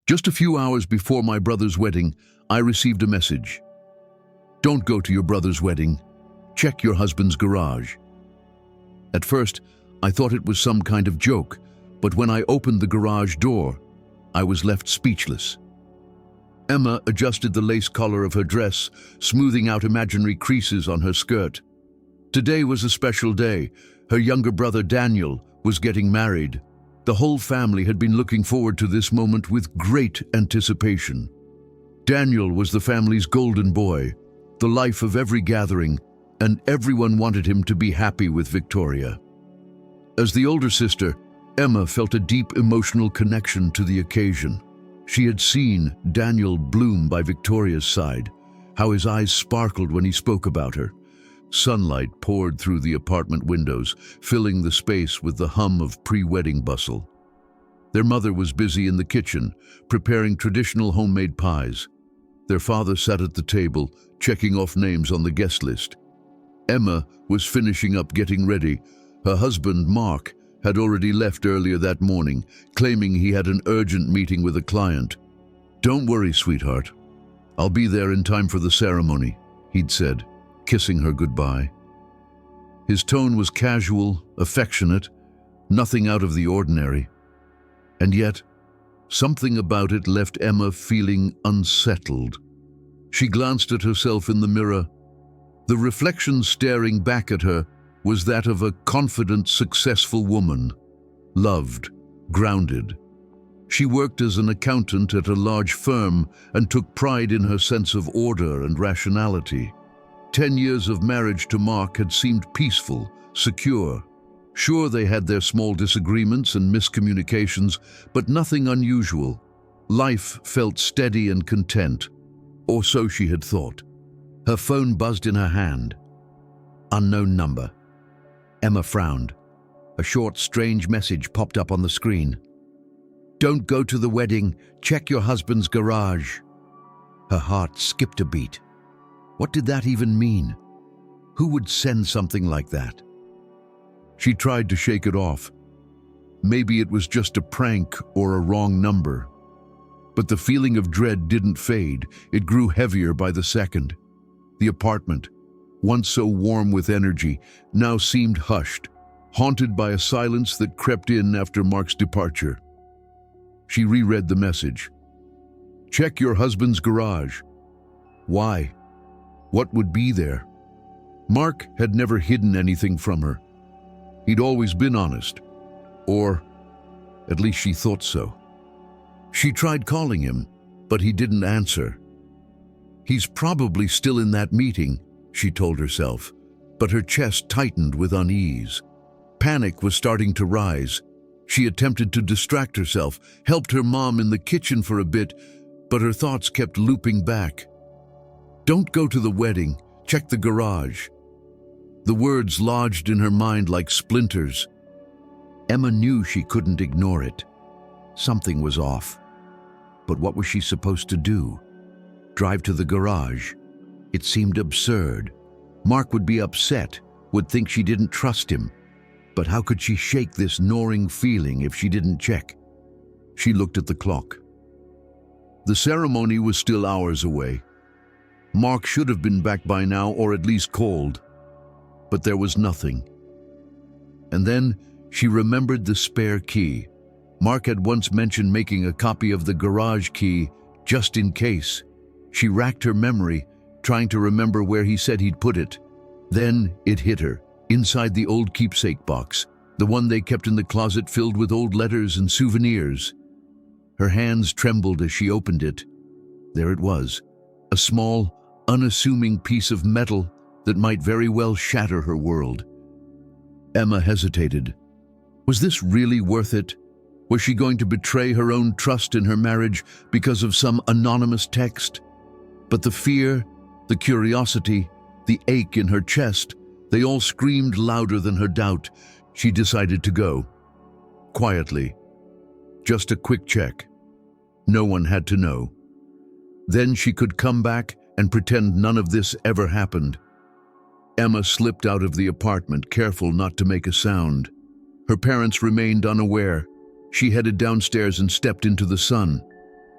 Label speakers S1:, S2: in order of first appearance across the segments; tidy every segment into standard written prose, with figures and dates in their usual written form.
S1: Just a few hours before my brother's wedding, I received a message. Don't go to your brother's wedding. Check your husband's garage. At first, I thought it was some kind of joke, but when I opened the garage door, I was left speechless. Emma adjusted the lace collar of her dress, smoothing out imaginary creases on her skirt. Today was a special day. Her younger brother Daniel was getting married. The whole family had been looking forward to this moment with great anticipation. Daniel was the family's golden boy, the life of every gathering, and everyone wanted him to be happy with Victoria. As the older sister, Emma felt a deep emotional connection to the occasion. She had seen Daniel bloom by Victoria's side, how his eyes sparkled when he spoke about her. Sunlight poured through the apartment windows, filling the space with the hum of pre-wedding bustle. Their mother was busy in the kitchen, preparing traditional homemade pies. Their father sat at the table, checking off names on the guest list. Emma was finishing up getting ready. Her husband, Mark, had already left earlier that morning, claiming he had an urgent meeting with a client. "Don't worry, sweetheart. I'll be there in time for the ceremony," he'd said, kissing her goodbye. His tone was casual, affectionate, nothing out of the ordinary. And yet, something about it left Emma feeling unsettled. She glanced at herself in the mirror. The reflection staring back at her was that of a confident, successful woman, loved, grounded. She worked as an accountant at a large firm and took pride in her sense of order and rationality. 10 years of marriage to Mark had seemed peaceful, secure. Sure, they had their small disagreements and miscommunications, but nothing unusual. Life felt steady and content, or so she had thought. Her phone buzzed in her hand. Unknown number. Emma frowned. A short, strange message popped up on the screen. "Don't go to the wedding. Check your husband's garage." Her heart skipped a beat. What did that even mean? Who would send something like that? She tried to shake it off. Maybe it was just a prank or a wrong number. But the feeling of dread didn't fade. It grew heavier by the second. The apartment, once so warm with energy, now seemed hushed, haunted by a silence that crept in after Mark's departure. She reread the message. "Check your husband's garage." Why? What would be there? Mark had never hidden anything from her. He'd always been honest. Or, at least she thought so. She tried calling him, but he didn't answer. He's probably still in that meeting, she told herself, but her chest tightened with unease. Panic was starting to rise. She attempted to distract herself, helped her mom in the kitchen for a bit, but her thoughts kept looping back. "Don't go to the wedding. Check the garage." The words lodged in her mind like splinters. Emma knew she couldn't ignore it. Something was off. But what was she supposed to do? Drive to the garage? It seemed absurd. Mark would be upset, would think she didn't trust him. But how could she shake this gnawing feeling if she didn't check? She looked at the clock. The ceremony was still hours away. Mark should have been back by now, or at least called. But there was nothing. And then she remembered the spare key. Mark had once mentioned making a copy of the garage key, just in case. She racked her memory, trying to remember where he said he'd put it. Then it hit her, inside the old keepsake box, the one they kept in the closet filled with old letters and souvenirs. Her hands trembled as she opened it. There it was, a small, unassuming piece of metal that might very well shatter her world. Emma hesitated. Was this really worth it? Was she going to betray her own trust in her marriage because of some anonymous text? But the fear, the curiosity, the ache in her chest, they all screamed louder than her doubt. She decided to go. Quietly. Just a quick check. No one had to know. Then she could come back and pretend none of this ever happened. Emma slipped out of the apartment, careful not to make a sound. Her parents remained unaware. She headed downstairs and stepped into the sun.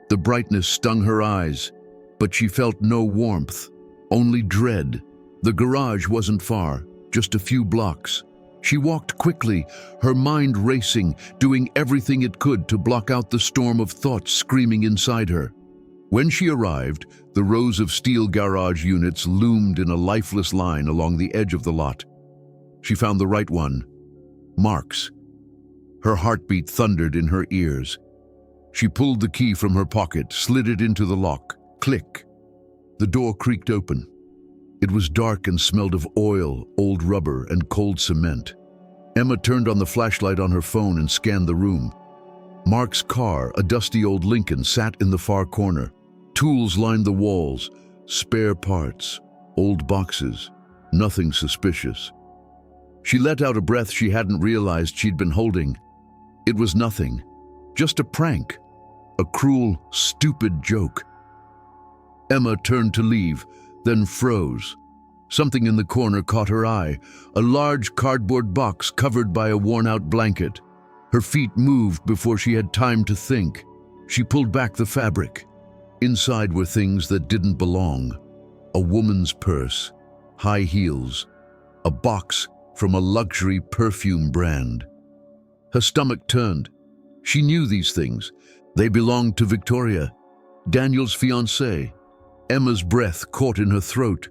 S1: The brightness stung her eyes, but she felt no warmth, only dread. The garage wasn't far, just a few blocks. She walked quickly, her mind racing, doing everything it could to block out the storm of thoughts screaming inside her. When she arrived, the rows of steel garage units loomed in a lifeless line along the edge of the lot. She found the right one, Mark's. Her heartbeat thundered in her ears. She pulled the key from her pocket, slid it into the lock. Click. The door creaked open. It was dark and smelled of oil, old rubber, and cold cement. Emma turned on the flashlight on her phone and scanned the room. Mark's car, a dusty old Lincoln, sat in the far corner. Tools lined the walls, spare parts, old boxes, nothing suspicious. She let out a breath she hadn't realized she'd been holding. It was nothing, just a prank, a cruel, stupid joke. Emma turned to leave, then froze. Something in the corner caught her eye, a large cardboard box covered by a worn-out blanket. Her feet moved before she had time to think. She pulled back the fabric. Inside were things that didn't belong. A woman's purse, high heels, a box from a luxury perfume brand. Her stomach turned. She knew these things. They belonged to Victoria, Daniel's fiancée. Emma's breath caught in her throat.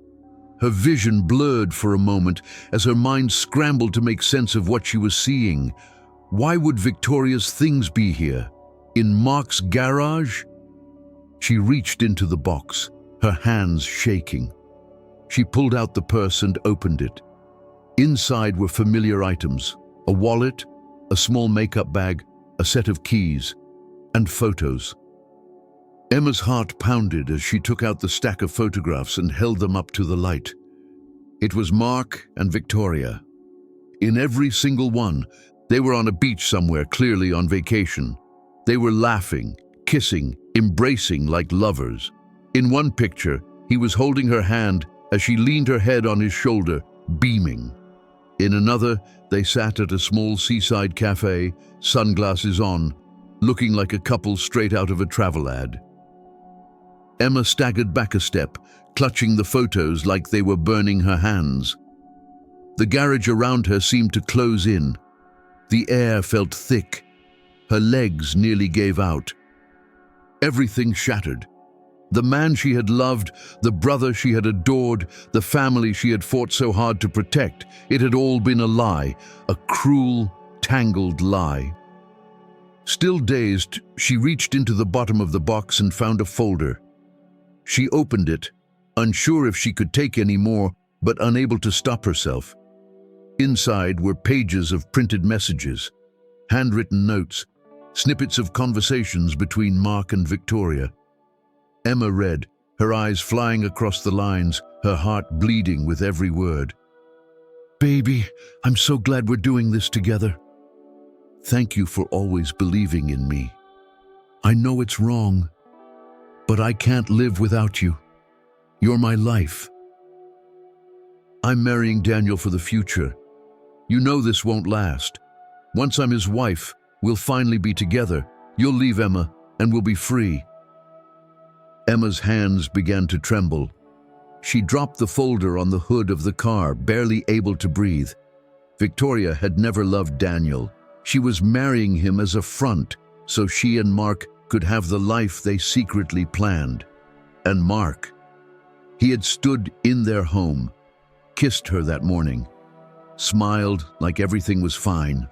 S1: Her vision blurred for a moment as her mind scrambled to make sense of what she was seeing. Why would Victoria's things be here? In Mark's garage? She reached into the box, her hands shaking. She pulled out the purse and opened it. Inside were familiar items, a wallet, a small makeup bag, a set of keys, and photos. Emma's heart pounded as she took out the stack of photographs and held them up to the light. It was Mark and Victoria. In every single one, they were on a beach somewhere, clearly on vacation. They were laughing, kissing, embracing like lovers. In one picture, he was holding her hand as she leaned her head on his shoulder, beaming. In another, they sat at a small seaside cafe, sunglasses on, looking like a couple straight out of a travel ad. Emma staggered back a step, clutching the photos like they were burning her hands. The garage around her seemed to close in. The air felt thick. Her legs nearly gave out. Everything shattered. The man she had loved, the brother she had adored, the family she had fought so hard to protect, it had all been a lie, a cruel, tangled lie. Still dazed, she reached into the bottom of the box and found a folder. She opened it, unsure if she could take any more, but unable to stop herself. Inside were pages of printed messages, handwritten notes, snippets of conversations between Mark and Victoria. Emma read, her eyes flying across the lines, her heart bleeding with every word. "Baby, I'm so glad we're doing this together. Thank you for always believing in me. I know it's wrong, but I can't live without you. You're my life. I'm marrying Daniel for the future. You know this won't last. Once I'm his wife, we'll finally be together. You'll leave Emma, and we'll be free." Emma's hands began to tremble. She dropped the folder on the hood of the car, barely able to breathe. Victoria had never loved Daniel. She was marrying him as a front, so she and Mark could have the life they secretly planned. And Mark, he had stood in their home, kissed her that morning, smiled like everything was fine.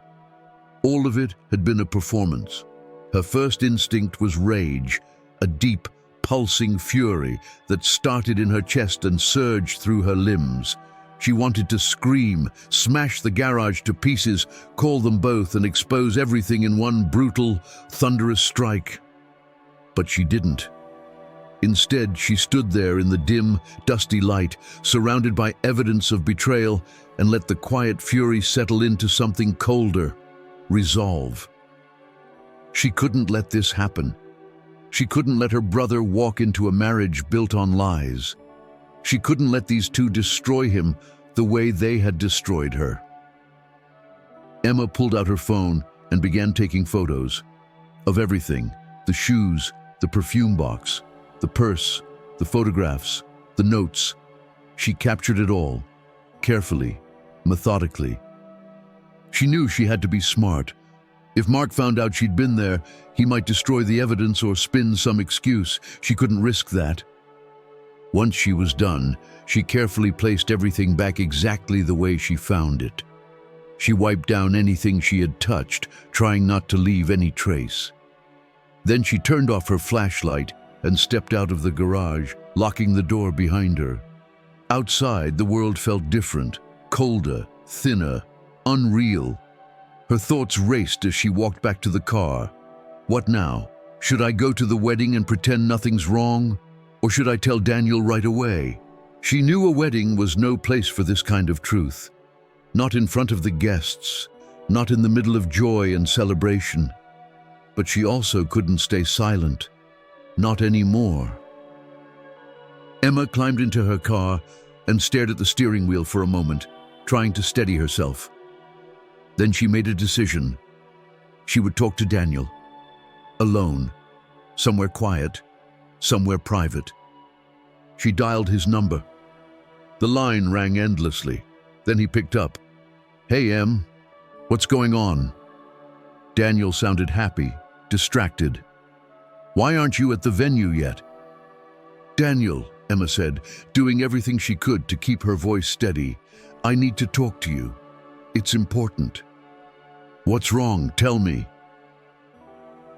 S1: All of it had been a performance. Her first instinct was rage, a deep, pulsing fury that started in her chest and surged through her limbs. She wanted to scream, smash the garage to pieces, call them both and expose everything in one brutal, thunderous strike. But she didn't. Instead, she stood there in the dim, dusty light, surrounded by evidence of betrayal, and let the quiet fury settle into something colder, resolve. She couldn't let this happen. She couldn't let her brother walk into a marriage built on lies. She couldn't let these two destroy him the way they had destroyed her. Emma pulled out her phone and began taking photos of everything, the shoes, The perfume box, the purse, the photographs, the notes. She captured it all, carefully, methodically. She knew she had to be smart. If Mark found out she'd been there, he might destroy the evidence or spin some excuse. She couldn't risk that. Once she was done, she carefully placed everything back exactly the way she found it. She wiped down anything she had touched, trying not to leave any trace. Then she turned off her flashlight and stepped out of the garage, locking the door behind her. Outside, the world felt different, colder, thinner, unreal. Her thoughts raced as she walked back to the car. What now? Should I go to the wedding and pretend nothing's wrong? Or should I tell Daniel right away? She knew a wedding was no place for this kind of truth. Not in front of the guests, not in the middle of joy and celebration. But she also couldn't stay silent. Not anymore. Emma climbed into her car and stared at the steering wheel for a moment, trying to steady herself. Then she made a decision. She would talk to Daniel. Alone. Somewhere quiet. Somewhere private. She dialed his number. The line rang endlessly. Then he picked up. "Hey, Em. What's going on?" Daniel sounded happy, distracted. "Why aren't you at the venue yet?" "Daniel," Emma said, doing everything she could to keep her voice steady, "I need to talk to you. It's important." "What's wrong? Tell me."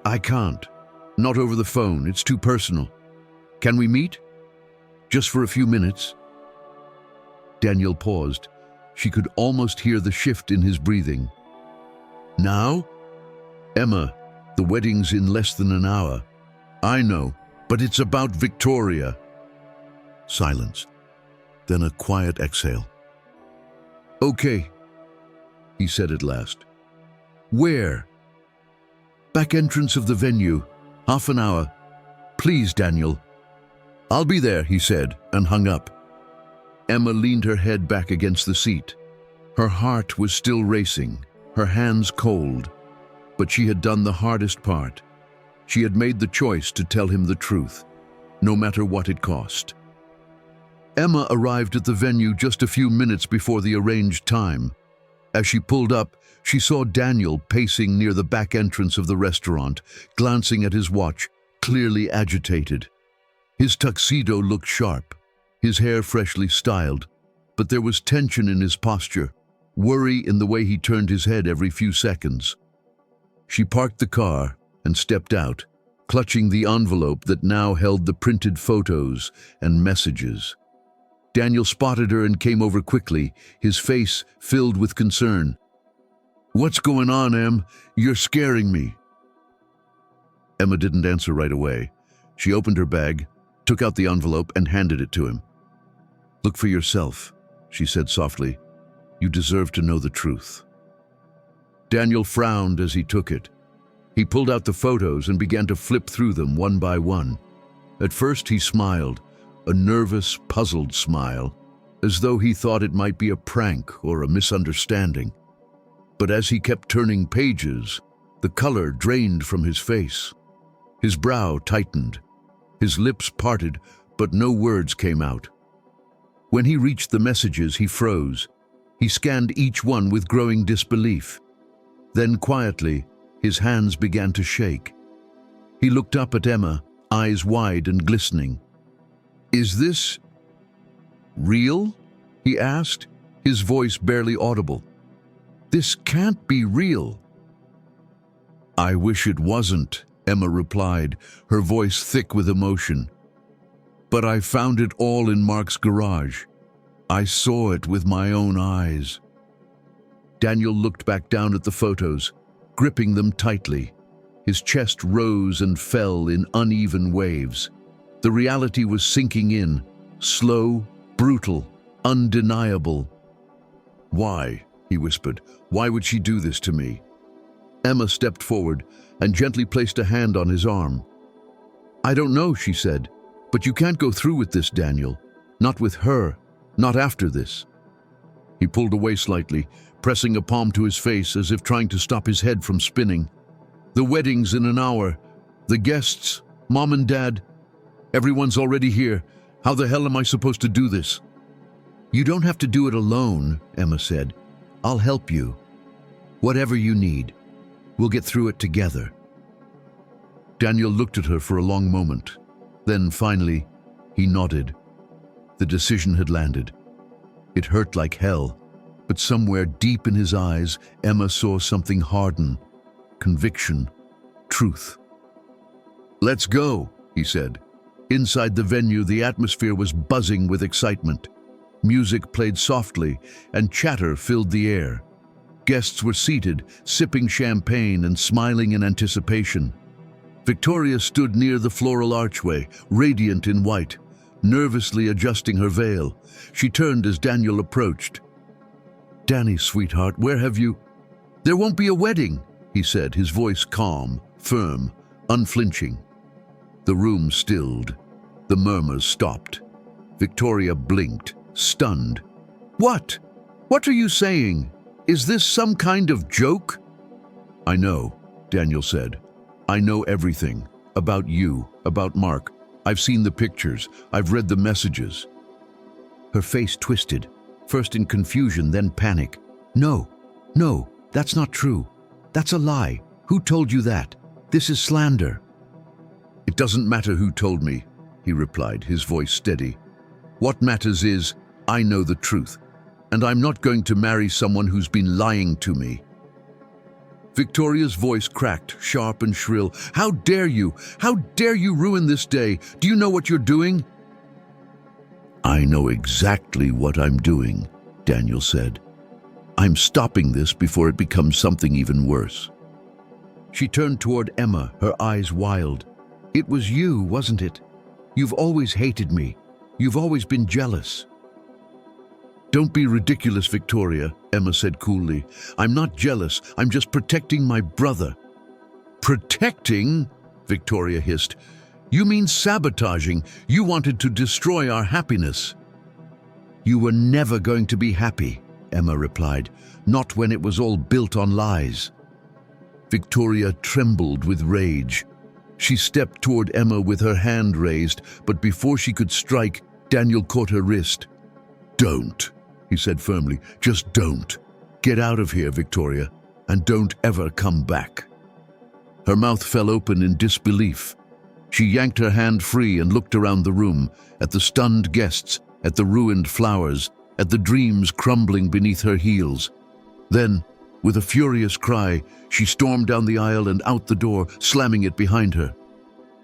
S1: "I can't. Not over the phone. It's too personal. Can we meet? Just for a few minutes?" Daniel paused. She could almost hear the shift in his breathing. "Now?" "Emma, the wedding's in less than an hour." "I know, but it's about Victoria." Silence. Then a quiet exhale. "Okay," he said at last. "Where?" "Back entrance of the venue. Half an hour. Please, Daniel." "I'll be there," he said, and hung up. Emma leaned her head back against the seat. Her heart was still racing, her hands cold. But she had done the hardest part. She had made the choice to tell him the truth, no matter what it cost. Emma arrived at the venue just a few minutes before the arranged time. As she pulled up, she saw Daniel pacing near the back entrance of the restaurant, glancing at his watch, clearly agitated. His tuxedo looked sharp, his hair freshly styled, but there was tension in his posture, worry in the way he turned his head every few seconds. She parked the car and stepped out, clutching the envelope that now held the printed photos and messages. Daniel spotted her and came over quickly, his face filled with concern. "What's going on, Em? You're scaring me." Emma didn't answer right away. She opened her bag, took out the envelope, and handed it to him. "Look for yourself," she said softly. "You deserve to know the truth." Daniel frowned as he took it. He pulled out the photos and began to flip through them one by one. At first he smiled, a nervous, puzzled smile, as though he thought it might be a prank or a misunderstanding. But as he kept turning pages, the color drained from his face. His brow tightened. His lips parted, but no words came out. When he reached the messages, he froze. He scanned each one with growing disbelief. Then quietly, his hands began to shake. He looked up at Emma, eyes wide and glistening. "Is this real?" he asked, his voice barely audible. "This can't be real." "I wish it wasn't," Emma replied, her voice thick with emotion. "But I found it all in Mark's garage. I saw it with my own eyes." Daniel looked back down at the photos, gripping them tightly. His chest rose and fell in uneven waves. The reality was sinking in, slow, brutal, undeniable. "Why?" he whispered. "Why would she do this to me?" Emma stepped forward and gently placed a hand on his arm. "I don't know," she said, "but you can't go through with this, Daniel. Not with her. Not after this." He pulled away slightly, pressing a palm to his face as if trying to stop his head from spinning. "The wedding's in an hour. The guests, Mom and Dad, everyone's already here. How the hell am I supposed to do this? You don't have to do it alone, Emma said. I'll help you. Whatever you need. We'll get through it together. Daniel looked at her for a long moment. Then, finally, he nodded. The decision had landed. It hurt like hell, but somewhere deep in his eyes, Emma saw something harden. Conviction. Truth. Let's go, he said. Inside the venue, the atmosphere was buzzing with excitement. Music played softly, and chatter filled the air. Guests were seated, sipping champagne and smiling in anticipation. Victoria stood near the floral archway, radiant in white, nervously adjusting her veil. She turned as Daniel approached. Danny, sweetheart, where have you... There won't be a wedding, he said, his voice calm, firm, unflinching. The room stilled. The murmurs stopped. Victoria blinked, stunned. What? What are you saying? Is this some kind of joke? I know, Daniel said. I know everything. About you, about Mark. I've seen the pictures. I've read the messages. Her face twisted, first in confusion, then panic. No, that's not true. That's a lie. Who told you that? This is slander. It doesn't matter who told me, he replied, his voice steady. What matters is, I know the truth, and I'm not going to marry someone who's been lying to me. Victoria's voice cracked, sharp and shrill. How dare you? How dare you ruin this day? Do you know what you're doing? I know exactly what I'm doing, Daniel said. I'm stopping this before it becomes something even worse. She turned toward Emma, her eyes wild. It was you, wasn't it? You've always hated me. You've always been jealous. Don't be ridiculous, Victoria, Emma said coolly. I'm not jealous. I'm just protecting my brother. Protecting? Victoria hissed. You mean sabotaging. You wanted to destroy our happiness. You were never going to be happy, Emma replied. Not when it was all built on lies. Victoria trembled with rage. She stepped toward Emma with her hand raised, but before she could strike, Daniel caught her wrist. Don't, he said firmly. Just don't. Get out of here, Victoria, and don't ever come back. Her mouth fell open in disbelief. She yanked her hand free and looked around the room, at the stunned guests, at the ruined flowers, at the dreams crumbling beneath her heels. Then, with a furious cry, she stormed down the aisle and out the door, slamming it behind her.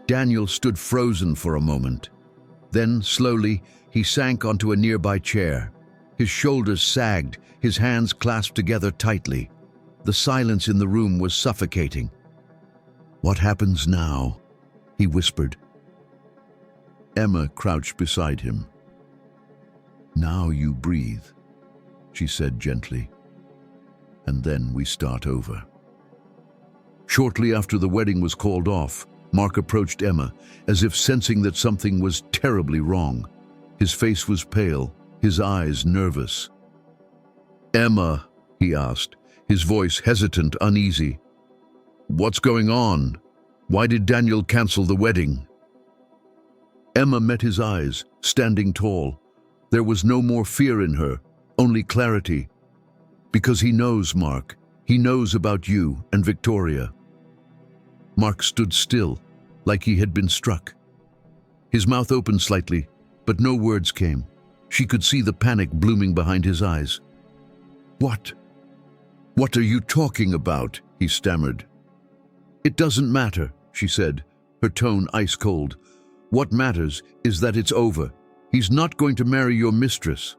S1: Daniel stood frozen for a moment. Then, slowly, he sank onto a nearby chair. His shoulders sagged, his hands clasped together tightly. The silence in the room was suffocating. What happens now? He whispered. Emma crouched beside him. Now you breathe, she said gently. And then we start over. Shortly after the wedding was called off, Mark approached Emma, as if sensing that something was terribly wrong. His face was pale, his eyes nervous. Emma, he asked, his voice hesitant, uneasy. What's going on? Why did Daniel cancel the wedding? Emma met his eyes, standing tall. There was no more fear in her, only clarity. Because he knows, Mark. He knows about you and Victoria. Mark stood still, like he had been struck. His mouth opened slightly, but no words came. She could see the panic blooming behind his eyes. What? What are you talking about? He stammered. It doesn't matter, she said, her tone ice cold. What matters is that it's over. He's not going to marry your mistress.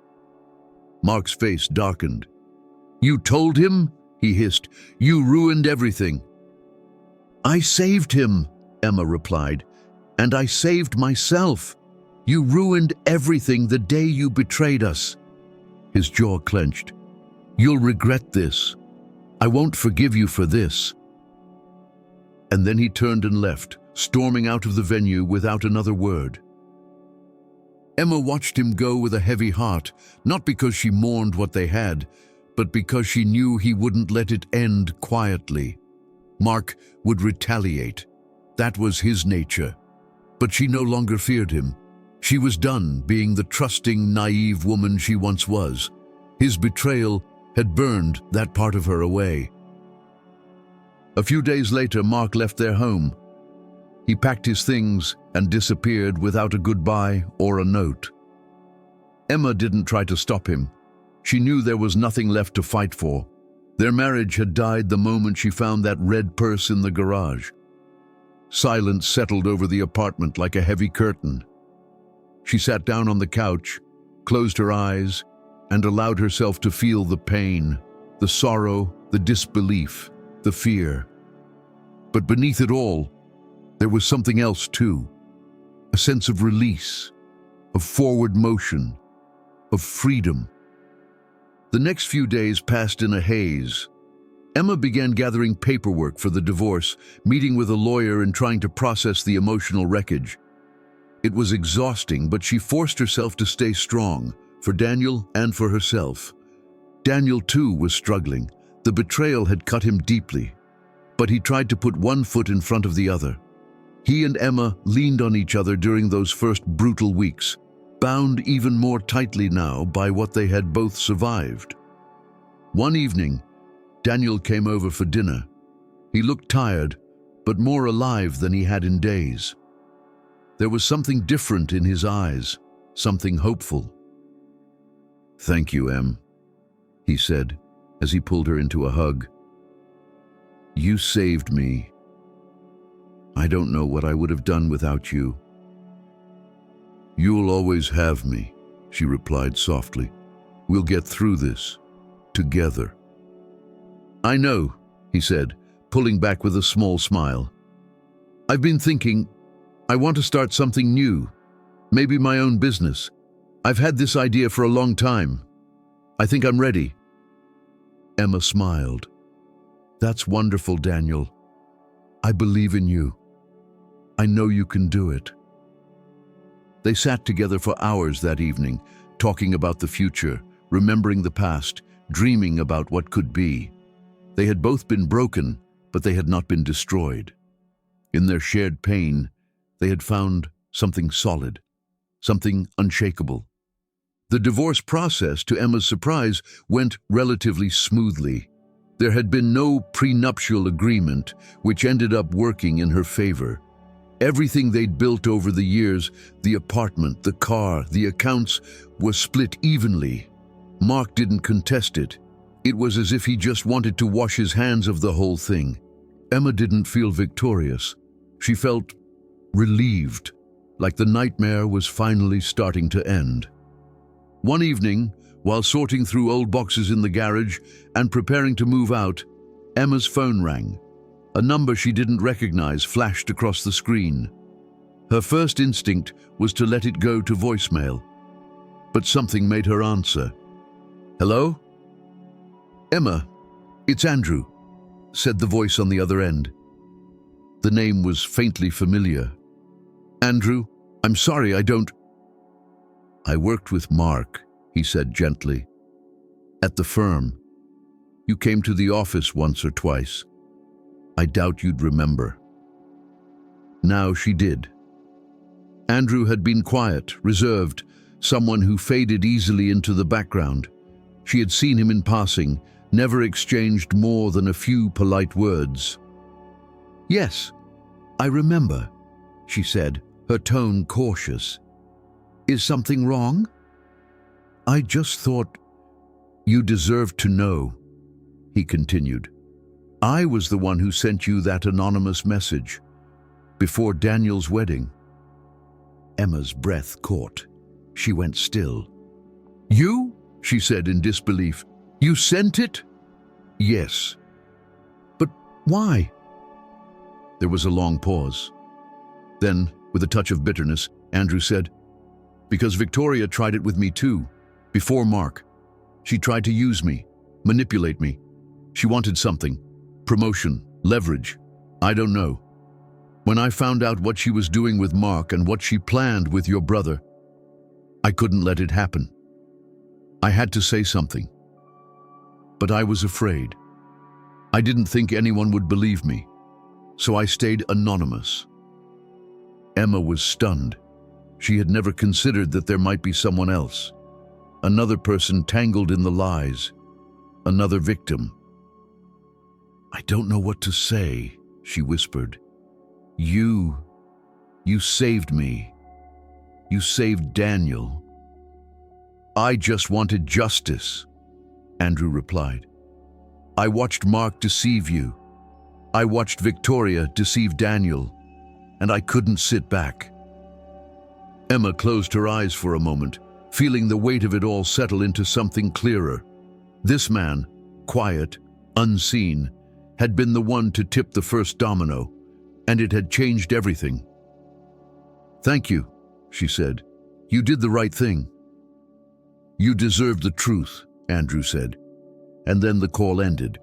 S1: Mark's face darkened. You told him? He hissed. You ruined everything. I saved him, Emma replied, and I saved myself. You ruined everything the day you betrayed us. His jaw clenched. You'll regret this. I won't forgive you for this. And then he turned and left, storming out of the venue without another word. Emma watched him go with a heavy heart, not because she mourned what they had, but because she knew he wouldn't let it end quietly. Mark would retaliate. That was his nature. But she no longer feared him. She was done being the trusting, naive woman she once was. His betrayal had burned that part of her away. A few days later, Mark left their home. He packed his things and disappeared without a goodbye or a note. Emma didn't try to stop him. She knew there was nothing left to fight for. Their marriage had died the moment she found that red purse in the garage. Silence settled over the apartment like a heavy curtain. She sat down on the couch, closed her eyes, and allowed herself to feel the pain, the sorrow, the disbelief, the fear. But beneath it all, there was something else too. A sense of release, of forward motion, of freedom. The next few days passed in a haze. Emma began gathering paperwork for the divorce, meeting with a lawyer and trying to process the emotional wreckage. It was exhausting, but she forced herself to stay strong, for Daniel and for herself. Daniel too was struggling. The betrayal had cut him deeply, but he tried to put one foot in front of the other. He and Emma leaned on each other during those first brutal weeks, bound even more tightly now by what they had both survived. One evening, Daniel came over for dinner. He looked tired, but more alive than he had in days. There was something different in his eyes, something hopeful. "Thank you, Em," he said, as he pulled her into a hug. "You saved me. I don't know what I would have done without you." "You'll always have me," she replied softly. "We'll get through this, together." "I know," he said, pulling back with a small smile. "I've been thinking, I want to start something new, maybe my own business. I've had this idea for a long time. I think I'm ready." Emma smiled. "That's wonderful, Daniel. I believe in you. I know you can do it." They sat together for hours that evening, talking about the future, remembering the past, dreaming about what could be. They had both been broken, but they had not been destroyed. In their shared pain, they had found something solid, something unshakable. The divorce process, to Emma's surprise, went relatively smoothly. There had been no prenuptial agreement, which ended up working in her favor. Everything they'd built over the years, the apartment, the car, the accounts, was split evenly. Mark didn't contest it. It was as if he just wanted to wash his hands of the whole thing. Emma didn't feel victorious. She felt relieved, like the nightmare was finally starting to end. One evening, while sorting through old boxes in the garage and preparing to move out, Emma's phone rang. A number she didn't recognize flashed across the screen. Her first instinct was to let it go to voicemail, but something made her answer. "Hello?" "Emma, it's Andrew," said the voice on the other end. The name was faintly familiar. "Andrew, I'm sorry, I don't—" "I worked with Mark," he said gently. "At the firm. You came to the office once or twice. I doubt you'd remember." Now she did. Andrew had been quiet, reserved, someone who faded easily into the background. She had seen him in passing, never exchanged more than a few polite words. "Yes, I remember," she said, her tone cautious. "Is something wrong?" "I just thought you deserved to know," he continued. "I was the one who sent you that anonymous message before Daniel's wedding." Emma's breath caught. She went still. "You?" she said in disbelief. "You sent it?" "Yes." "But why?" There was a long pause. Then, with a touch of bitterness, Andrew said, "Because Victoria tried it with me too, before Mark. She tried to use me, manipulate me. She wanted something, promotion, leverage. I don't know. When I found out what she was doing with Mark and what she planned with your brother, I couldn't let it happen. I had to say something. But I was afraid. I didn't think anyone would believe me, so I stayed anonymous." Emma was stunned. She had never considered that there might be someone else. Another person tangled in the lies. Another victim. "I don't know what to say," she whispered. You saved me. You saved Daniel." "I just wanted justice," Andrew replied. "I watched Mark deceive you. I watched Victoria deceive Daniel, and I couldn't sit back." Emma closed her eyes for a moment, feeling the weight of it all settle into something clearer. This man, quiet, unseen, had been the one to tip the first domino, and it had changed everything. "Thank you," she said. "You did the right thing." "You deserve the truth," Andrew said. And then the call ended.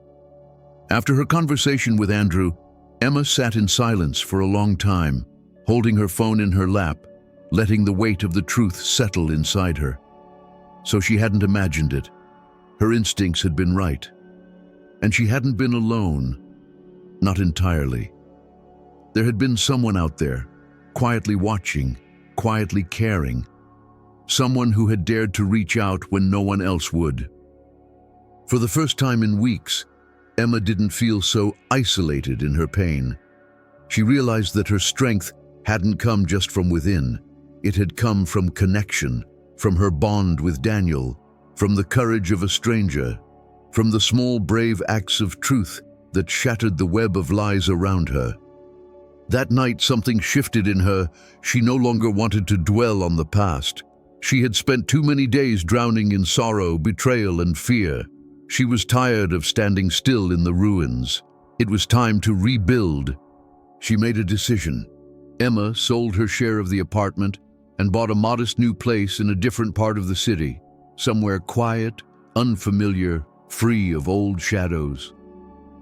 S1: After her conversation with Andrew, Emma sat in silence for a long time, holding her phone in her lap, letting the weight of the truth settle inside her. So she hadn't imagined it. Her instincts had been right. And she hadn't been alone. Not entirely. There had been someone out there, quietly watching, quietly caring. Someone who had dared to reach out when no one else would. For the first time in weeks, Emma didn't feel so isolated in her pain. She realized that her strength hadn't come just from within. It had come from connection, from her bond with Daniel, from the courage of a stranger, from the small brave acts of truth that shattered the web of lies around her. That night something shifted in her. She no longer wanted to dwell on the past. She had spent too many days drowning in sorrow, betrayal, and fear. She was tired of standing still in the ruins. It was time to rebuild. She made a decision. Emma sold her share of the apartment and bought a modest new place in a different part of the city, somewhere quiet, unfamiliar, free of old shadows.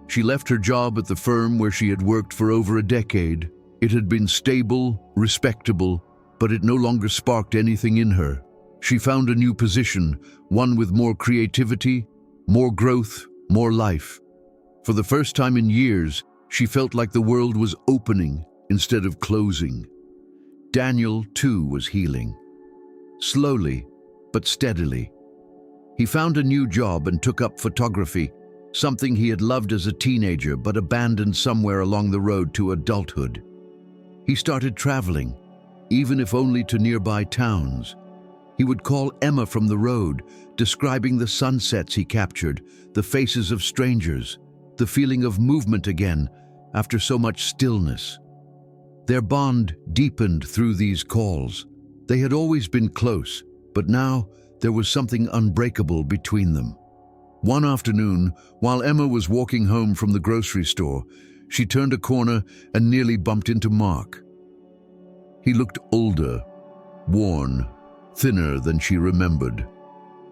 S1: She left her job at the firm where she had worked for over a decade. It had been stable, respectable, but it no longer sparked anything in her. She found a new position, one with more creativity, more growth, more life. For the first time in years, she felt like the world was opening instead of closing. Daniel, too, was healing. Slowly, but steadily. He found a new job and took up photography, something he had loved as a teenager but abandoned somewhere along the road to adulthood. He started traveling, even if only to nearby towns. He would call Emma from the road, describing the sunsets he captured, the faces of strangers, the feeling of movement again after so much stillness. Their bond deepened through these calls. They had always been close, but now there was something unbreakable between them. One afternoon, while Emma was walking home from the grocery store, she turned a corner and nearly bumped into Mark. He looked older, worn, thinner than she remembered.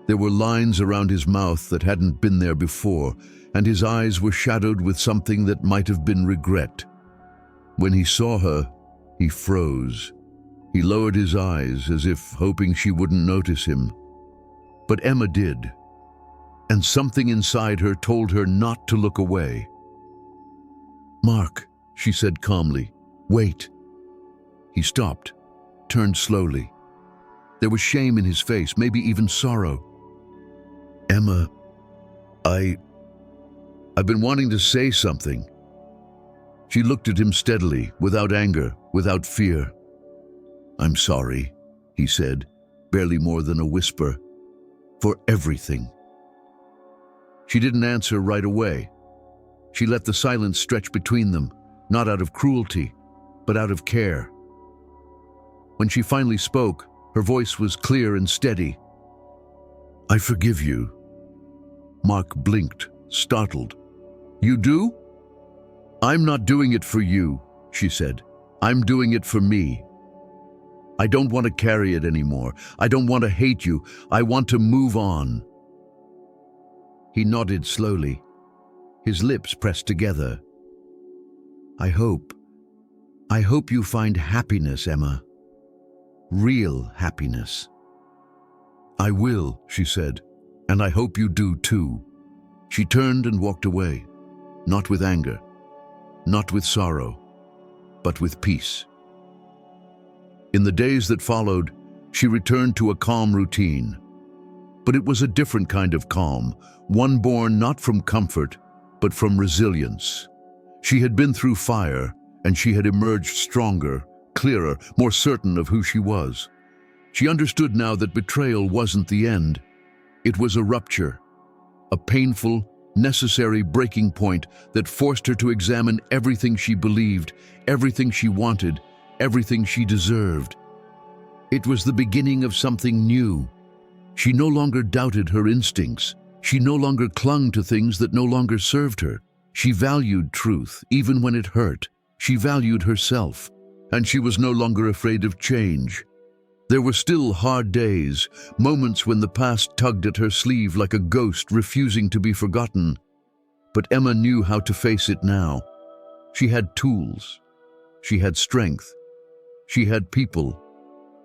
S1: There were lines around his mouth that hadn't been there before, and his eyes were shadowed with something that might have been regret. When he saw her, he froze. He lowered his eyes as if hoping she wouldn't notice him. But Emma did, and something inside her told her not to look away. "Mark," she said calmly, "wait." He stopped, turned slowly. There was shame in his face, maybe even sorrow. "Emma, I've been wanting to say something." She looked at him steadily, without anger, without fear. "I'm sorry," he said, barely more than a whisper, "for everything." She didn't answer right away. She let the silence stretch between them, not out of cruelty, but out of care. When she finally spoke, her voice was clear and steady. "I forgive you." Mark blinked, startled. "You do?" "I'm not doing it for you," she said. "I'm doing it for me. I don't want to carry it anymore. I don't want to hate you. I want to move on." He nodded slowly, his lips pressed together. I hope you find happiness, Emma. Real happiness." "I will," she said, "and I hope you do too." She turned and walked away, not with anger, not with sorrow, but with peace. In the days that followed, she returned to a calm routine. But it was a different kind of calm, one born not from comfort, but from resilience. She had been through fire, and she had emerged stronger, clearer, more certain of who she was. She understood now that betrayal wasn't the end. It was a rupture, a painful, necessary breaking point that forced her to examine everything she believed, everything she wanted, everything she deserved. It was the beginning of something new. She no longer doubted her instincts. She no longer clung to things that no longer served her. She valued truth, even when it hurt. She valued herself, and she was no longer afraid of change. There were still hard days, moments when the past tugged at her sleeve like a ghost refusing to be forgotten. But Emma knew how to face it now. She had tools. She had strength. She had people.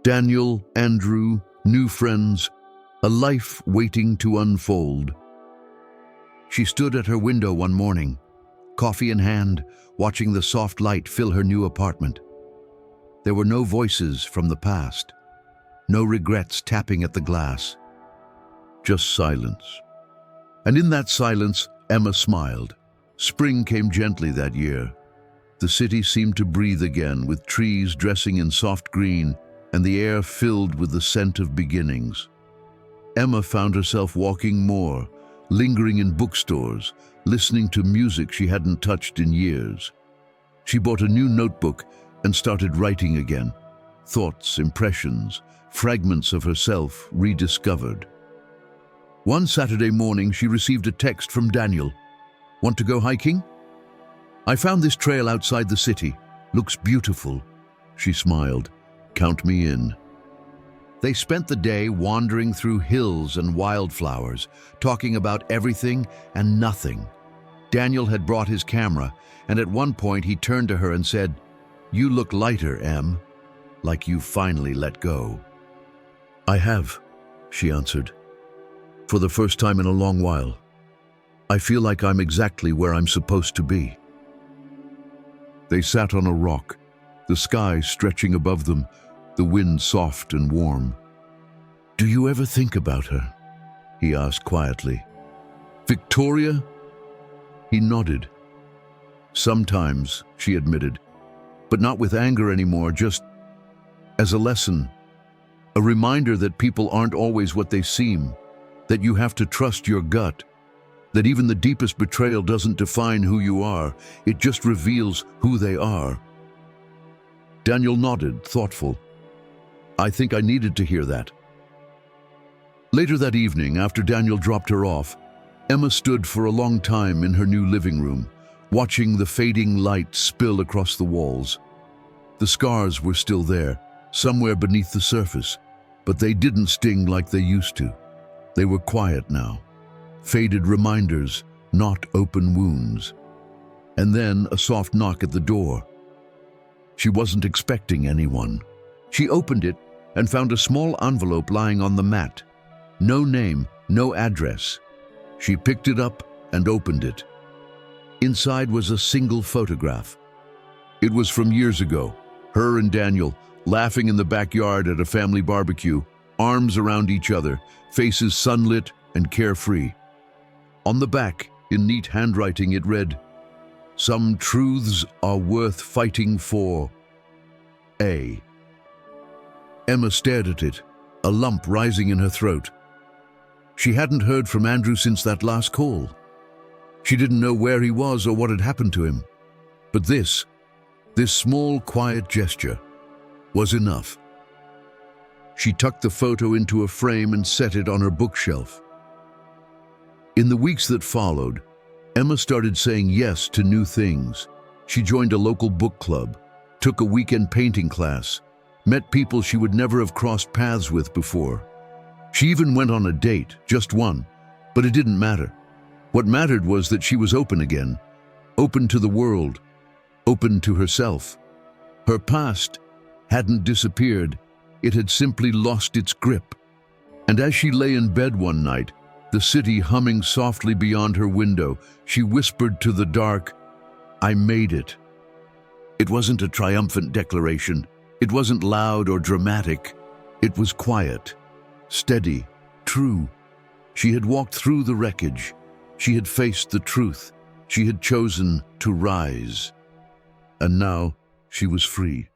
S1: Daniel, Andrew, new friends, a life waiting to unfold. She stood at her window one morning, coffee in hand, watching the soft light fill her new apartment. There were no voices from the past, no regrets tapping at the glass, just silence. And in that silence, Emma smiled. Spring came gently that year. The city seemed to breathe again, with trees dressing in soft green and the air filled with the scent of beginnings. Emma found herself walking more, lingering in bookstores, listening to music she hadn't touched in years. She bought a new notebook and started writing again. Thoughts, impressions, fragments of herself rediscovered. One Saturday morning, she received a text from Daniel. "Want to go hiking?" "I found this trail outside the city. Looks beautiful." She smiled. "Count me in." They spent the day wandering through hills and wildflowers, talking about everything and nothing. Daniel had brought his camera, and at one point he turned to her and said, "You look lighter, Em, like you finally let go." "I have," she answered. "For the first time in a long while. I feel like I'm exactly where I'm supposed to be." They sat on a rock, the sky stretching above them, the wind soft and warm. "Do you ever think about her?" he asked quietly. "Victoria?" He nodded. "Sometimes," she admitted, "but not with anger anymore, just as a lesson. A reminder that people aren't always what they seem, that you have to trust your gut, that even the deepest betrayal doesn't define who you are, it just reveals who they are." Daniel nodded, thoughtful. "I think I needed to hear that." Later that evening, after Daniel dropped her off, Emma stood for a long time in her new living room, watching the fading light spill across the walls. The scars were still there, somewhere beneath the surface, but they didn't sting like they used to. They were quiet now, faded reminders, not open wounds. And then a soft knock at the door. She wasn't expecting anyone. She opened it and found a small envelope lying on the mat. No name, no address. She picked it up and opened it. Inside was a single photograph. It was from years ago, her and Daniel, laughing in the backyard at a family barbecue, arms around each other, faces sunlit and carefree. On the back, in neat handwriting, it read, "Some truths are worth fighting for. A." Emma stared at it, a lump rising in her throat. She hadn't heard from Andrew since that last call. She didn't know where he was or what had happened to him. But this small, quiet gesture was enough. She tucked the photo into a frame and set it on her bookshelf. In the weeks that followed, Emma started saying yes to new things. She joined a local book club, took a weekend painting class, met people she would never have crossed paths with before. She even went on a date, just one, but it didn't matter. What mattered was that she was open again, open to the world, open to herself. Her past hadn't disappeared, it had simply lost its grip. And as she lay in bed one night, the city humming softly beyond her window, she whispered to the dark, "I made it." It wasn't a triumphant declaration. It wasn't loud or dramatic. It was quiet, steady, true. She had walked through the wreckage. She had faced the truth. She had chosen to rise. And now she was free.